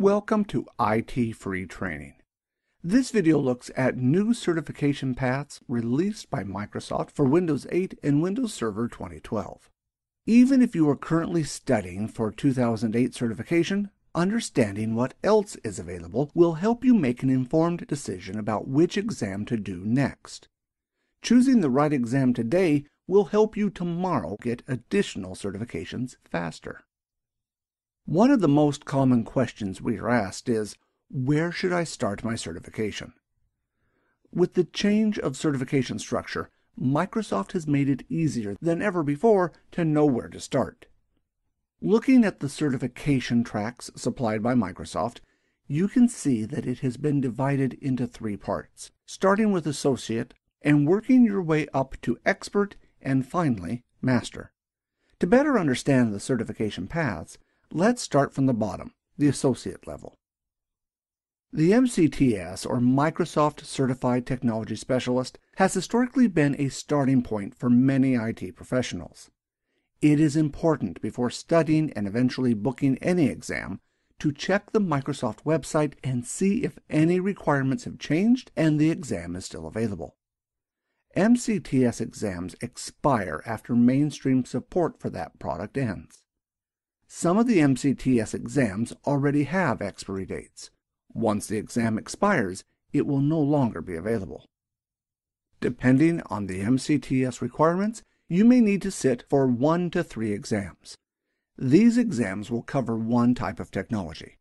Welcome to IT Free Training. This video looks at new certification paths released by Microsoft for Windows 8 and Windows Server 2012. Even if you are currently studying for 2008 certification, understanding what else is available will help you make an informed decision about which exam to do next. Choosing the right exam today will help you tomorrow get additional certifications faster. One of the most common questions we are asked is, where should I start my certification? With the change of certification structure, Microsoft has made it easier than ever before to know where to start. Looking at the certification tracks supplied by Microsoft, you can see that it has been divided into three parts, starting with Associate and working your way up to Expert and finally Master. To better understand the certification paths, let's start from the bottom, the Associate level. The MCTS, or Microsoft Certified Technology Specialist, has historically been a starting point for many IT professionals. It is important before studying and eventually booking any exam to check the Microsoft website and see if any requirements have changed and the exam is still available. MCTS exams expire after mainstream support for that product ends. Some of the MCTS exams already have expiry dates. Once the exam expires, it will no longer be available. Depending on the MCTS requirements, you may need to sit for 1 to 3 exams. These exams will cover one type of technology.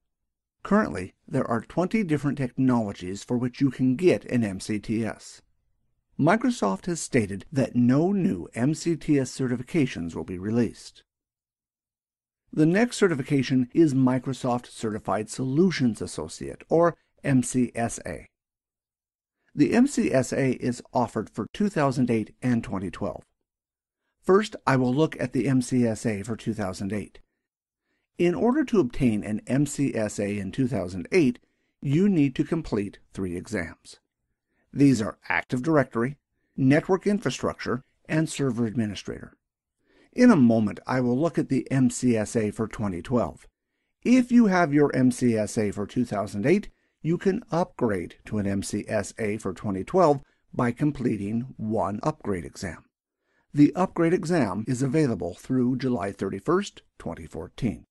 Currently, there are 20 different technologies for which you can get an MCTS. Microsoft has stated that no new MCTS certifications will be released. The next certification is Microsoft Certified Solutions Associate, or MCSA. The MCSA is offered for 2008 and 2012. First, I will look at the MCSA for 2008. In order to obtain an MCSA in 2008, you need to complete 3 exams. These are Active Directory, Network Infrastructure, and Server Administrator. In a moment, I will look at the MCSA for 2012. If you have your MCSA for 2008, you can upgrade to an MCSA for 2012 by completing one upgrade exam. The upgrade exam is available through July 31st, 2014.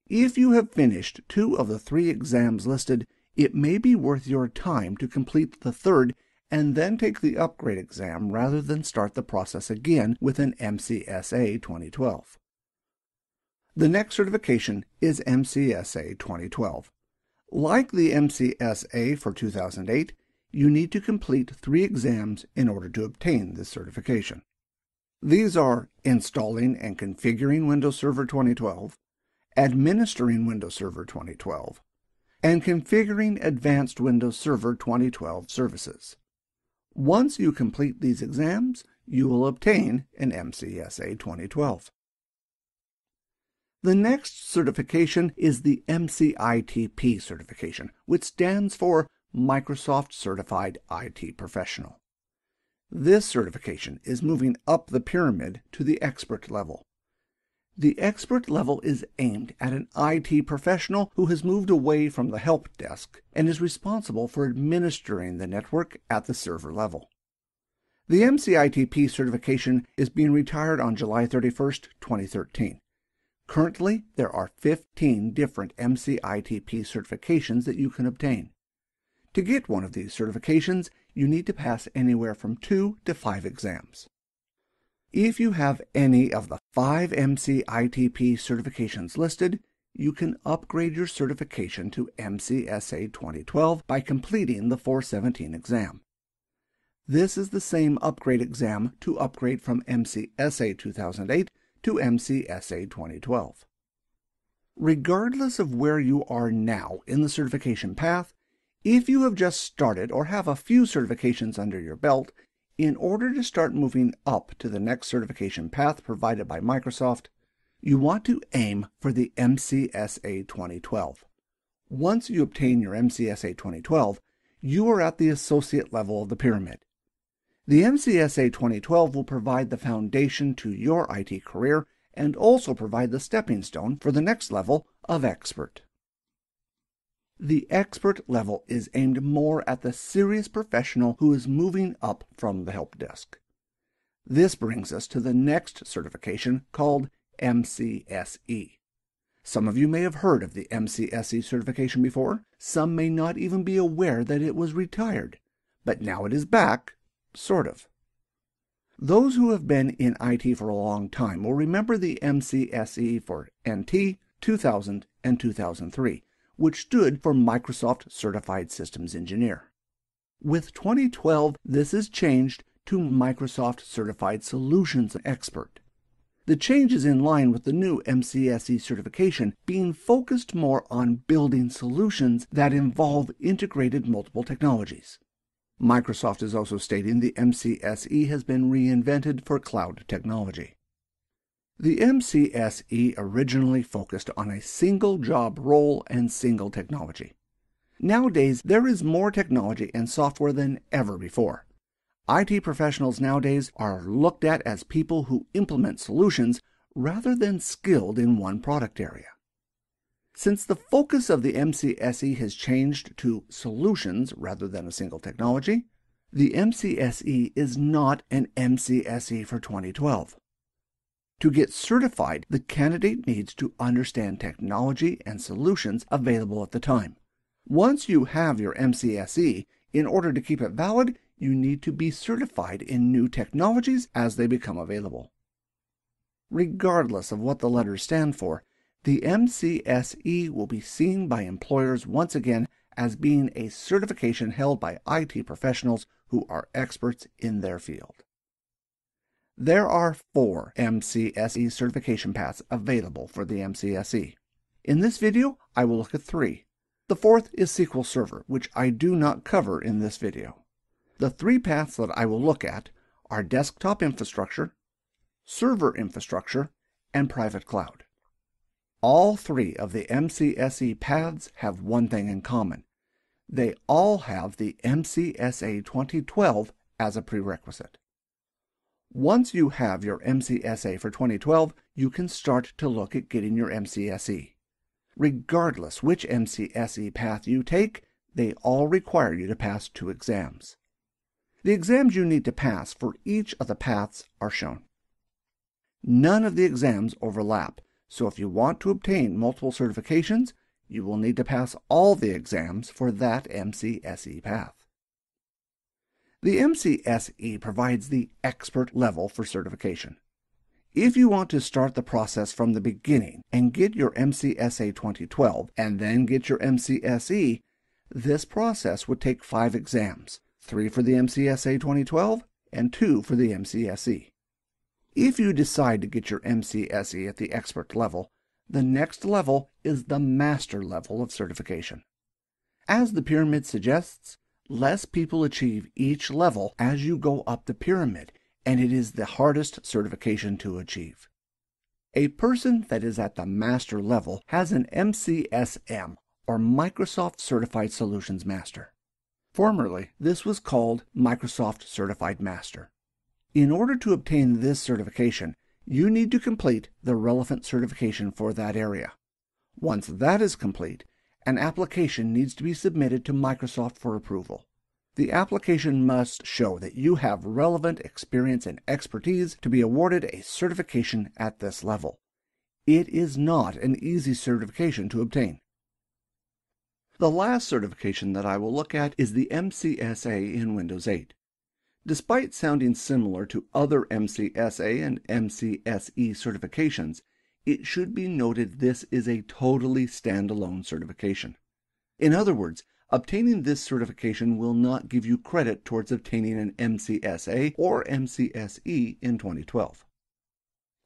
If you have finished 2 of the 3 exams listed, it may be worth your time to complete the third and then take the upgrade exam rather than start the process again with an MCSA 2012. The next certification is MCSA 2012. Like the MCSA for 2008, you need to complete 3 exams in order to obtain this certification. These are Installing and Configuring Windows Server 2012, Administering Windows Server 2012, and Configuring Advanced Windows Server 2012 Services. Once you complete these exams, you will obtain an MCSA 2012. The next certification is the MCITP certification, which stands for Microsoft Certified IT Professional. This certification is moving up the pyramid to the expert level. The expert level is aimed at an IT professional who has moved away from the help desk and is responsible for administering the network at the server level. The MCITP certification is being retired on July 31st, 2013. Currently, there are 15 different MCITP certifications that you can obtain. To get one of these certifications, you need to pass anywhere from 2 to 5 exams. If you have any of the 5 MCITP certifications listed, you can upgrade your certification to MCSA 2012 by completing the 417 exam. This is the same upgrade exam to upgrade from MCSA 2008 to MCSA 2012. Regardless of where you are now in the certification path, if you have just started or have a few certifications under your belt, in order to start moving up to the next certification path provided by Microsoft, you want to aim for the MCSA 2012. Once you obtain your MCSA 2012, you are at the associate level of the pyramid. The MCSA 2012 will provide the foundation to your IT career and also provide the stepping stone for the next level of expert. The expert level is aimed more at the serious professional who is moving up from the help desk. This brings us to the next certification called MCSE. Some of you may have heard of the MCSE certification before. Some may not even be aware that it was retired, but now it is back, sort of. Those who have been in IT for a long time will remember the MCSE for NT, 2000, and 2003, which stood for Microsoft Certified Systems Engineer. With 2012, this has changed to Microsoft Certified Solutions Expert. The change is in line with the new MCSE certification being focused more on building solutions that involve integrated multiple technologies. Microsoft is also stating the MCSE has been reinvented for cloud technology. The MCSE originally focused on a single job role and single technology. Nowadays, there is more technology and software than ever before. IT professionals nowadays are looked at as people who implement solutions rather than skilled in one product area. Since the focus of the MCSE has changed to solutions rather than a single technology, the MCSE is not an MCSE for 2012. To get certified, the candidate needs to understand technology and solutions available at the time. Once you have your MCSE, in order to keep it valid, you need to be certified in new technologies as they become available. Regardless of what the letters stand for, the MCSE will be seen by employers once again as being a certification held by IT professionals who are experts in their field. There are 4 MCSE certification paths available for the MCSE. In this video, I will look at 3. The 4th is SQL Server, which I do not cover in this video. The 3 paths that I will look at are desktop infrastructure, server infrastructure, and private cloud. All 3 of the MCSE paths have one thing in common. They all have the MCSA 2012 as a prerequisite. Once you have your MCSA for 2012, you can start to look at getting your MCSE. Regardless which MCSE path you take, they all require you to pass 2 exams. The exams you need to pass for each of the paths are shown. None of the exams overlap, so if you want to obtain multiple certifications, you will need to pass all the exams for that MCSE path. The MCSE provides the expert level for certification. If you want to start the process from the beginning and get your MCSA 2012 and then get your MCSE, this process would take 5 exams. 3 for the MCSA 2012, and 2 for the MCSE. If you decide to get your MCSE at the expert level, the next level is the master level of certification. As the pyramid suggests, less people achieve each level as you go up the pyramid, and it is the hardest certification to achieve. A person that is at the master level has an MCSM, or Microsoft Certified Solutions Master. Formerly, this was called Microsoft Certified Master. In order to obtain this certification, you need to complete the relevant certification for that area. Once that is complete, an application needs to be submitted to Microsoft for approval. The application must show that you have relevant experience and expertise to be awarded a certification at this level. It is not an easy certification to obtain. The last certification that I will look at is the MCSA in Windows 8. Despite sounding similar to other MCSA and MCSE certifications, it should be noted this is a totally standalone certification. In other words, obtaining this certification will not give you credit towards obtaining an MCSA or MCSE in 2012.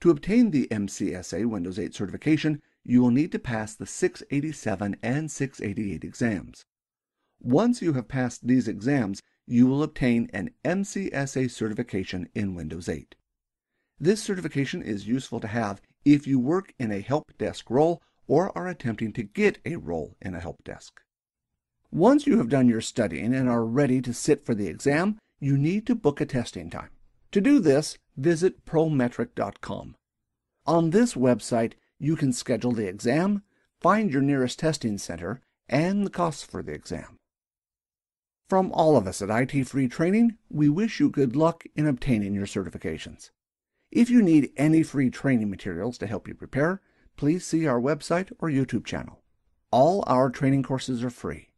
To obtain the MCSA Windows 8 certification, you will need to pass the 687 and 688 exams. Once you have passed these exams, you will obtain an MCSA certification in Windows 8. This certification is useful to have if you work in a help desk role or are attempting to get a role in a help desk. Once you have done your studying and are ready to sit for the exam, you need to book a testing time. To do this, visit prometric.com. On this website, you can schedule the exam, find your nearest testing center, and the costs for the exam. From all of us at IT Free Training, we wish you good luck in obtaining your certifications. If you need any free training materials to help you prepare, please see our website or YouTube channel. All our training courses are free.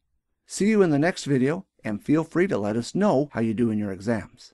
See you in the next video, and feel free to let us know how you do in your exams.